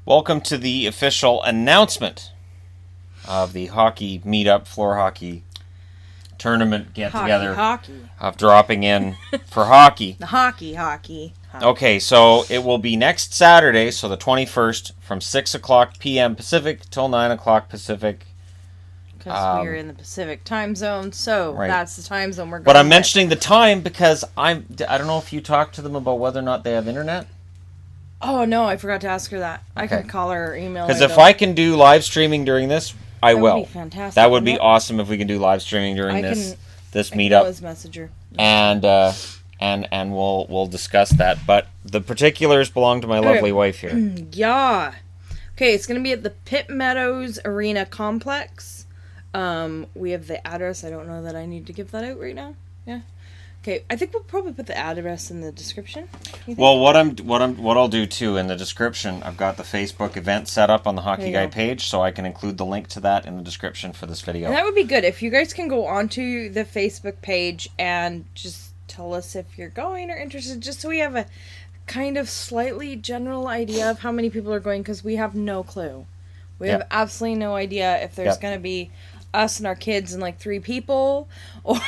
Welcome to the official announcement of the hockey meetup, floor hockey tournament get-together of dropping in for hockey. The hockey. Okay, so it will be next Saturday, so the 21st, from 6 o'clock p.m. Pacific till 9 o'clock Pacific. Because we're in the Pacific time zone, so right. That's the time zone we're going But I'm mentioning the time because I don't know if you talked to them about whether or not they have internet. Oh, no, I forgot to ask her that. Okay. I can call her or email her. Because if I can do live streaming during this, I will. That would be fantastic. That would be awesome if we can do live streaming during this meetup. I can always message her. And we'll discuss that. But the particulars belong to my lovely wife here. Yeah. Okay, it's going to be at the Pitt Meadows Arena Complex. We have the address. I don't know that I need to give that out right now. Yeah. Okay, I think we'll probably put the address in the description. Well, what I'll do too in the description, I've got the Facebook event set up on the Hockey Guy page, so I can include the link to that in the description for this video. And that would be good if you guys can go onto the Facebook page and just tell us if you're going or interested, just so we have a kind of slightly general idea of how many people are going, because we have no clue. We have absolutely no idea if there's going to be us and our kids and like 3 people, or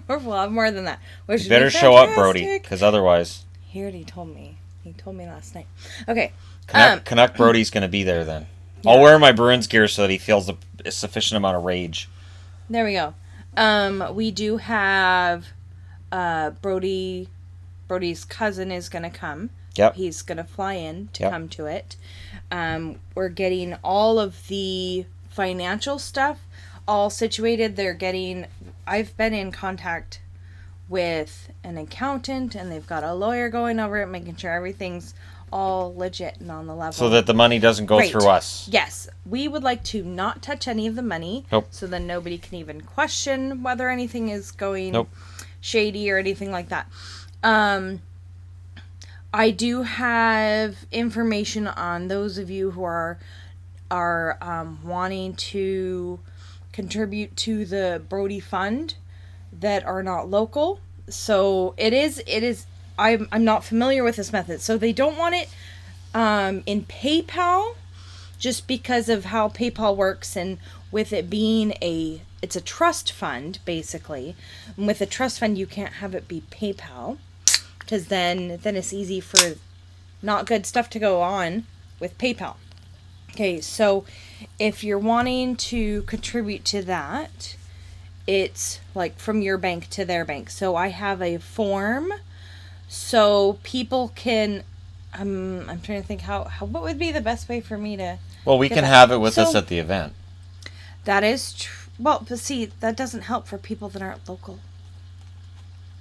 we'll have more than that. Which you better show up, Brody, because otherwise. He already told me. He told me last night. Okay. Canuck Brody's going to be there then. Yeah. I'll wear my Bruins gear so that he feels a sufficient amount of rage. There we go. We do have Brody's cousin is going to come. Yep. He's going to fly in to come to it. We're getting all of the financial stuff all situated. I've been in contact with an accountant, and they've got a lawyer going over it, making sure everything's all legit and on the level. So that the money doesn't go through us. Yes. We would like to not touch any of the money. Nope. So then nobody can even question whether anything is going shady or anything like that. I do have information on those of you who are wanting to contribute to the Brody Fund that are not local. So it is. I'm not familiar with this method. So they don't want it in PayPal, just because of how PayPal works, and with it being it's a trust fund basically. And with a trust fund, you can't have it be PayPal, because then it's easy for not good stuff to go on with PayPal. Okay, so if you're wanting to contribute to that, it's like from your bank to their bank. So I have a form, so people can. I'm trying to think what would be the best way for me to. Well, we can have it with us at the event. That is true. Well, but see, that doesn't help for people that aren't local.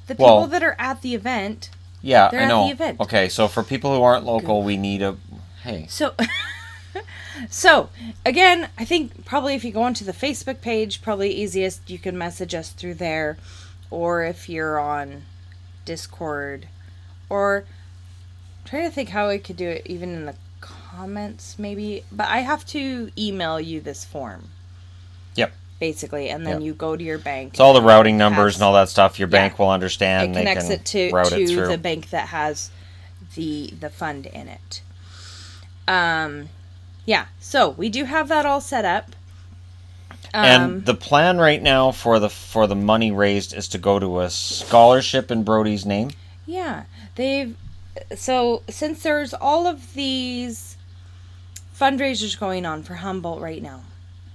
The people that are at the event. Yeah, they're I know. At the event. Okay, so for people who aren't local, we need a. Hey. So, again, I think probably if you go onto the Facebook page, probably easiest, you can message us through there. Or if you're on Discord. Or, I'm trying to think how I could do it even in the comments, maybe. But I have to email you this form. Yep. Basically, and then you go to your bank. It's all the routing numbers and all that stuff. Your bank will understand. It connects it to through the bank that has the fund in it. Yeah, so we do have that all set up. And the plan right now for the money raised is to go to a scholarship in Brody's name. Yeah, so since there's all of these fundraisers going on for Humboldt right now,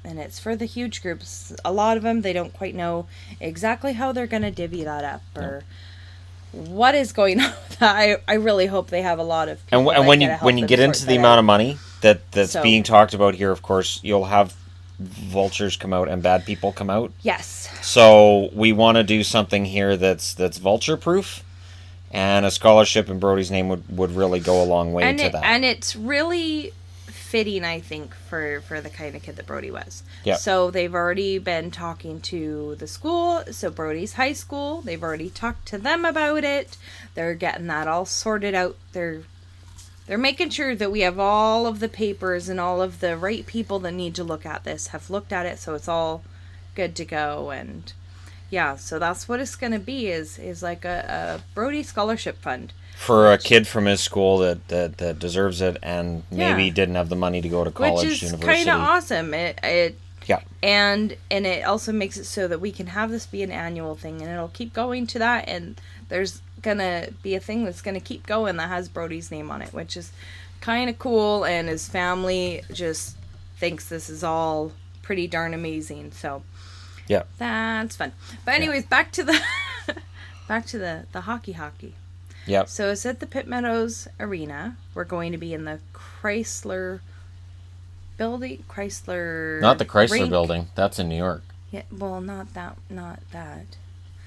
and it's for the huge groups, a lot of them, they don't quite know exactly how they're going to divvy that up or what is going on with that. I really hope they have a lot of people. And when you get into the amount of money that's being talked about here, of course, you'll have vultures come out and bad people come out. Yes. So we want to do something here that's vulture proof, and a scholarship in Brody's name would really go a long way to that. And it's really fitting, I think, for the kind of kid that Brody was. Yeah. So they've already been talking to the school, so Brody's high school, they've already talked to them about it. They're getting that all sorted out. They're making sure that we have all of the papers, and all of the right people that need to look at this have looked at it, so it's all good to go. And yeah, so that's what it's going to be, is like a Brody scholarship fund. For a kid from his school that deserves it and maybe didn't have the money to go to college, which is university. kind of awesome. Yeah. And it also makes it so that we can have this be an annual thing, and it'll keep going to that, and there's gonna be a thing that's gonna keep going that has Brody's name on it, which is kind of cool, and his family just thinks this is all pretty darn amazing. So yeah, that's fun. But anyways, back to the the hockey. Yep. So it's at the Pitt Meadows Arena. We're going to be in the Chrysler building. Not the Chrysler rink. building. That's in New York. Yeah, well, not that.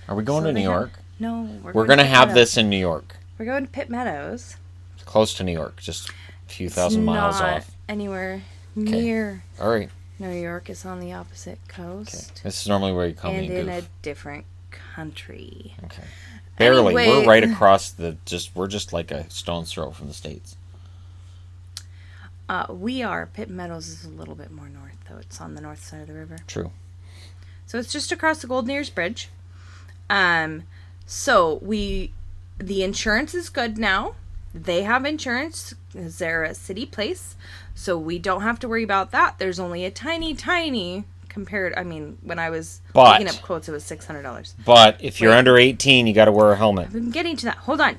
Are we going to New York? No, we're going to have this in New York. We're going to Pitt Meadows. It's close to New York, just a few thousand miles off. Anywhere near. All right. New York is on the opposite coast. Okay. This is normally where you come and in goof. a different country. Okay. Barely. Anyway, we're right across we're just like a stone's throw from the States. We are. Pitt Meadows is a little bit more north, though. It's on the north side of the river. True. So it's just across the Golden Ears Bridge. So the insurance is good now. They have insurance because they're a city place. So we don't have to worry about that. There's only a tiny compared. I mean, when I was looking up quotes, it was $600. But if you're under 18, you got to wear a helmet. I'm getting to that. Hold on.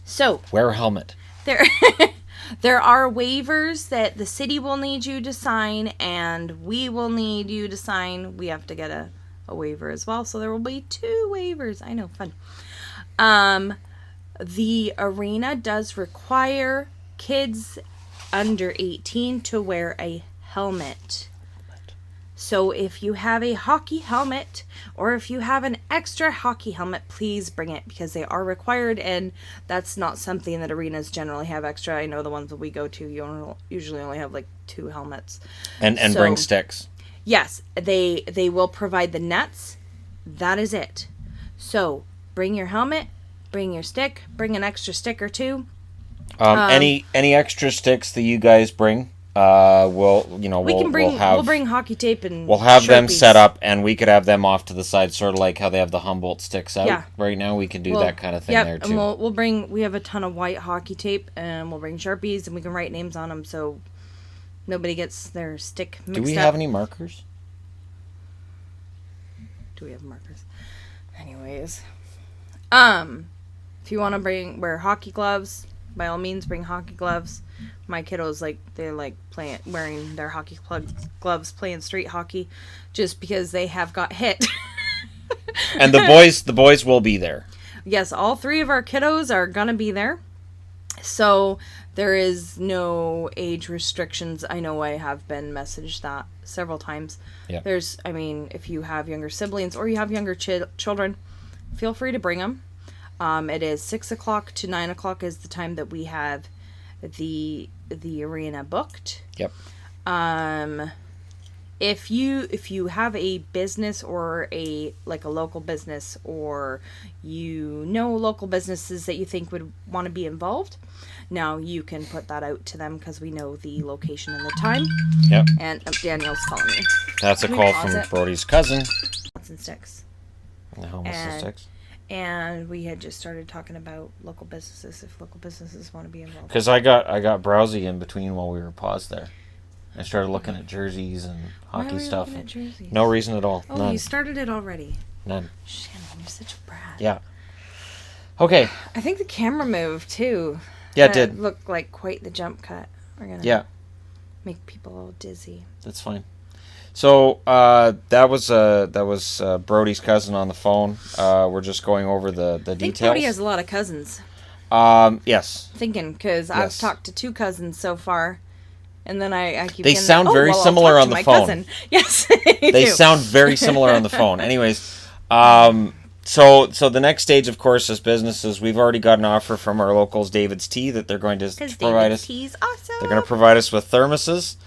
So wear a helmet. There are waivers that the city will need you to sign, and we will need you to sign. We have to get a waiver as well, so there will be 2 waivers. I know, fun. The arena does require kids under 18 to wear a helmet. So if you have a hockey helmet, or if you have an extra hockey helmet, please bring it, because they are required, and that's not something that arenas generally have extra. I know the ones that we go to, usually only have like 2 helmets. And bring sticks. Yes, they will provide the nets. That is it. So bring your helmet, bring your stick, bring an extra stick or 2. Any extra sticks that you guys bring? We'll bring hockey tape and we'll have Sharpies. Them set up, and we could have them off to the side, sort of like how they have the Humboldt sticks out right now. We can do that kind of thing there too. And we have a ton of white hockey tape, and we'll bring Sharpies, and we can write names on them so nobody gets their stick mixed up. Do we have any markers? Do we have markers? Anyways, if you want to wear hockey gloves, by all means bring hockey gloves. My kiddos they're wearing their hockey gloves, playing street hockey, just because they have got hit. And the boys will be there. Yes, all 3 of our kiddos are gonna be there. So there is no age restrictions. I know I have been messaged that several times. Yeah. If you have younger siblings or you have younger children, feel free to bring them. It is 6 o'clock to 9 o'clock is the time that we have the arena booked. Yep. If you have a business or a local business, or local businesses that you think would want to be involved, now you can put that out to them, because we know the location and the time. Yep. And Danielle's calling me. That's a call from Brody's cousin. And sticks. And sticks. And we had just started talking about local businesses, if local businesses want to be involved. Because I got browsy in between while we were paused there. I started looking at jerseys and hockey stuff. Why were you looking at jerseys? No reason at all. Oh, None. you started it already. None. Shannon, you're such a brat. Yeah. Okay. I think the camera moved too. Yeah, it did. Looked like quite the jump cut. We're gonna make people all dizzy. That's fine. So that was Brody's cousin on the phone. We're just going over the details. I think Brody has a lot of cousins. Yes. Thinking, because I've talked to 2 cousins so far, and then I keep. They sound very similar on the phone. Cousin. Yes, they sound very similar on the phone. Anyways, so the next stage, of course, is businesses. We've already got an offer from our locals, David's Tea, that they're going to provide us. Tea's awesome. They're going to provide us with thermoses.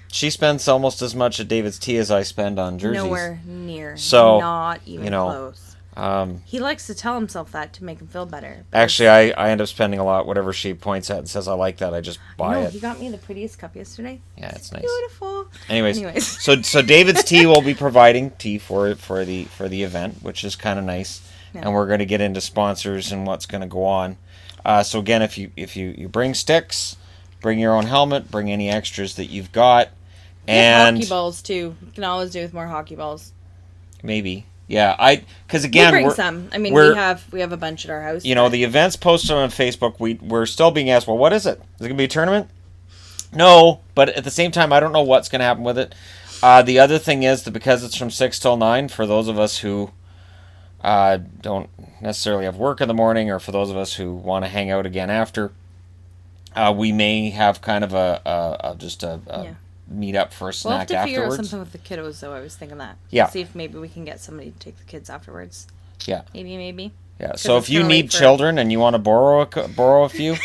She spends almost as much at David's Tea as I spend on jerseys. Nowhere near. So, not even close. He likes to tell himself that to make him feel better. Actually, I end up spending a lot. Whatever she points at and says I like that, I just buy it. He got me the prettiest cup yesterday. Yeah, it's nice. Beautiful. Anyways. so David's Tea will be providing tea for the event, which is kind of nice. Yeah. And we're going to get into sponsors and what's going to go on. So again, if you bring sticks, bring your own helmet, bring any extras that you've got, and hockey balls too. You can always do with more hockey balls. Maybe, yeah. Because again, we'll bring some. I mean, we have a bunch at our house. You know, the event's posted on Facebook. We're still being asked, well, what is it? Is it gonna be a tournament? No, but at the same time, I don't know what's gonna happen with it. The other thing is that because it's from 6 till 9, for those of us who don't necessarily have work in the morning, or for those of us who want to hang out again after, we may have kind of a meet up for a snack afterwards. We'll have to figure out something with the kiddos, though. I was thinking that. Yeah. See if maybe we can get somebody to take the kids afterwards. Yeah. Maybe. Yeah. So if you need children and you want to borrow a few,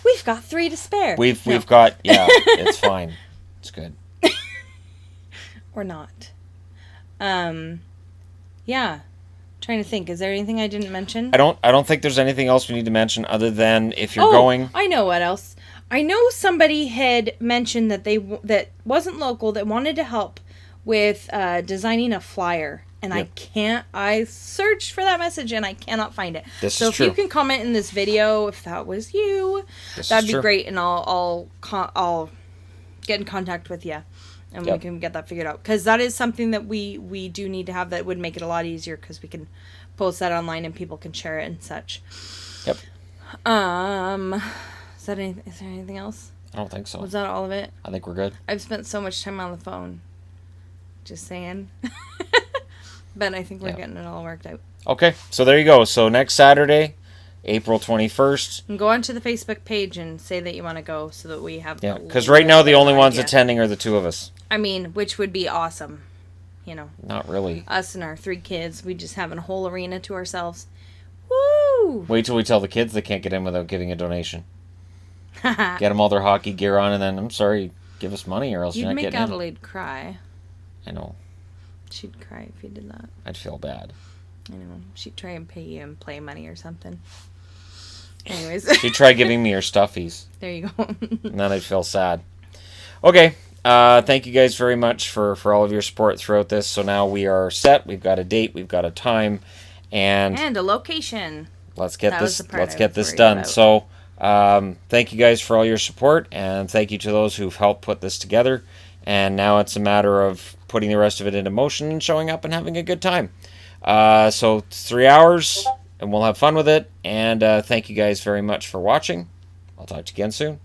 we've got 3 to spare. We've got it's fine. It's good. Or not. Yeah. Trying to think. Is there anything I didn't mention? I don't think there's anything else we need to mention other than if you're going. I know what else. I know somebody had mentioned that that wasn't local, that wanted to help with designing a flyer, and yep. I searched for that message and I cannot find it. So if you can comment in this video if that was you, that'd be great, and I'll get in contact with you, and we can get that figured out, because that is something that we do need to have. That would make it a lot easier, because we can post that online and people can share it and such. Yep. Is there anything else? I don't think so. Was that all of it? I think we're good. I've spent so much time on the phone. Just saying. But I think we're getting it all worked out. Okay, so there you go. So next Saturday, April 21st. And go onto the Facebook page and say that you want to go, so that we have... Yeah, because right now the only ones attending are the 2 of us. I mean, which would be awesome. You know. Not really. Us and our 3 kids. We just have a whole arena to ourselves. Woo! Wait till we tell the kids they can't get in without giving a donation. Get them all their hockey gear on, and then, I'm sorry, give us money or else you're not getting in. You'd make Adelaide cry. I know. She'd cry if you did that. I'd feel bad. I know. She'd try and pay you in play money or something. Anyways. She'd try giving me her stuffies. There you go. And then I'd feel sad. Okay. Thank you guys very much for all of your support throughout this. So now we are set. We've got a date. We've got a time. And a location. Let's get this done. So... thank you guys for all your support, and thank you to those who've helped put this together. And now it's a matter of putting the rest of it into motion and showing up and having a good time. So 3 hours, and we'll have fun with it. And thank you guys very much for watching. I'll talk to you again soon.